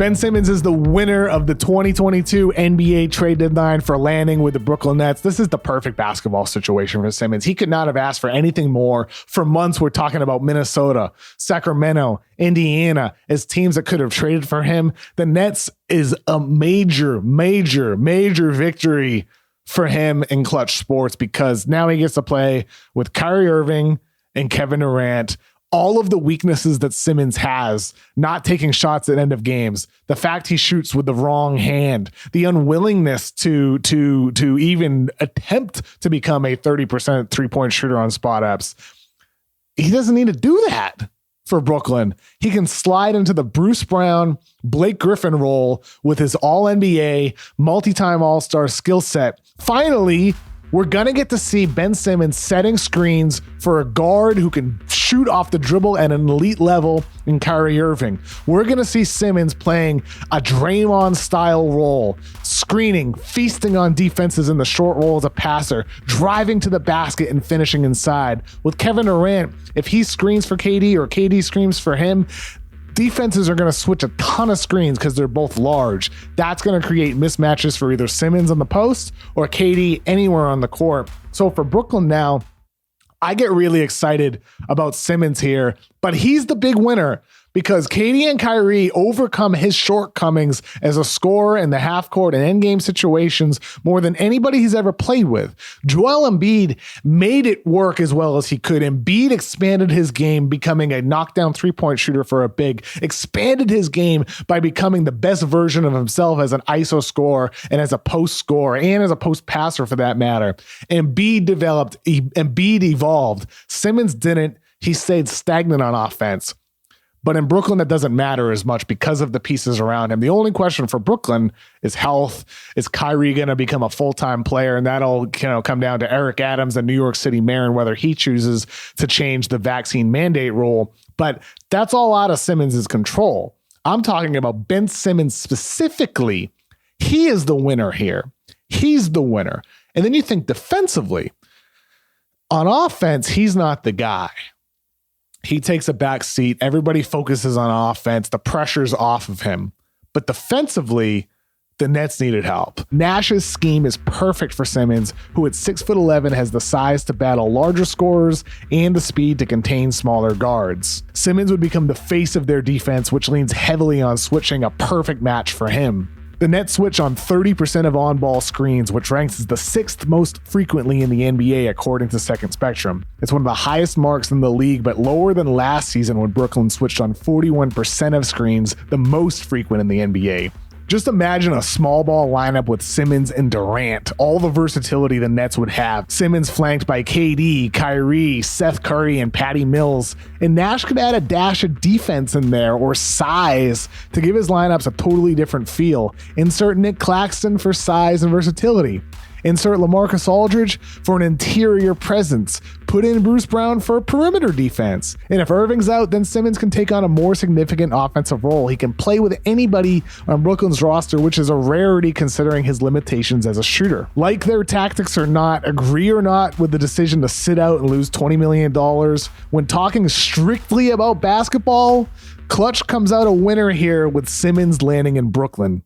Ben Simmons is the winner of the 2022 NBA trade deadline for landing with the Brooklyn Nets. This is the perfect basketball situation for Simmons. He could not have asked for anything more. For months, we're talking about Minnesota, Sacramento, Indiana as teams that could have traded for him. The Nets is a major victory for him in Clutch Sports because now he gets to play with Kyrie Irving and Kevin Durant. All of the weaknesses that Simmons has, not taking shots at end of games, the fact he shoots with the wrong hand, the unwillingness to even attempt to become a 30% 3-point shooter on spot ups. He doesn't need to do that for Brooklyn. He can slide into the Bruce Brown, Blake Griffin role with his all-NBA, multi-time all-star skill set. Finally, we're going to get to see Ben Simmons setting screens for a guard who can shoot off the dribble at an elite level in Kyrie Irving. We're going to see Simmons playing a Draymond-style role, screening, feasting on defenses in the short roll as a passer, driving to the basket and finishing inside. With Kevin Durant, if he screens for KD or KD screens for him, defenses are going to switch a ton of screens because they're both large. That's going to create mismatches for either Simmons on the post or KD anywhere on the court. So for Brooklyn now, I get really excited about Simmons here, but he's the big winner because KD and Kyrie overcome his shortcomings as a scorer in the half court and end game situations more than anybody he's ever played with. Joel Embiid made it work as well as he could. Embiid expanded his game, becoming a knockdown 3-point shooter for a big, expanded his game by becoming the best version of himself as an ISO scorer and as a post scorer and as a post passer for that matter. Embiid evolved. Simmons didn't. He stayed stagnant on offense. But in Brooklyn, that doesn't matter as much because of the pieces around him. The only question for Brooklyn is health. Is Kyrie going to become a full-time player? And that'll come down to Eric Adams, the New York City mayor, and whether he chooses to change the vaccine mandate rule. But that's all out of Simmons' control. I'm talking about Ben Simmons specifically. He is the winner here. He's the winner. And then you think defensively. On offense, he's not the guy. He takes a back seat. Everybody focuses on offense. The pressure's off of him. But defensively, the Nets needed help. Nash's scheme is perfect for Simmons, who at 6'11" has the size to battle larger scorers and the speed to contain smaller guards. Simmons would become the face of their defense, which leans heavily on switching, a perfect match for him. The Nets switch on 30% of on-ball screens, which ranks as the 6th most frequently in the NBA according to Second Spectrum. It's one of the highest marks in the league, but lower than last season when Brooklyn switched on 41% of screens, the most frequent in the NBA. Just imagine a small ball lineup with Simmons and Durant, all the versatility the Nets would have. Simmons flanked by KD, Kyrie, Seth Curry, and Patty Mills. And Nash could add a dash of defense in there or size to give his lineups a totally different feel. Insert Nick Claxton for size and versatility. Insert LaMarcus Aldridge for an interior presence. Put in Bruce Brown for a perimeter defense. And if Irving's out, then Simmons can take on a more significant offensive role. He can play with anybody on Brooklyn's roster, which is a rarity considering his limitations as a shooter. Like their tactics or not, agree or not with the decision to sit out and lose $20 million, when talking strictly about basketball, Clutch comes out a winner here with Simmons landing in Brooklyn.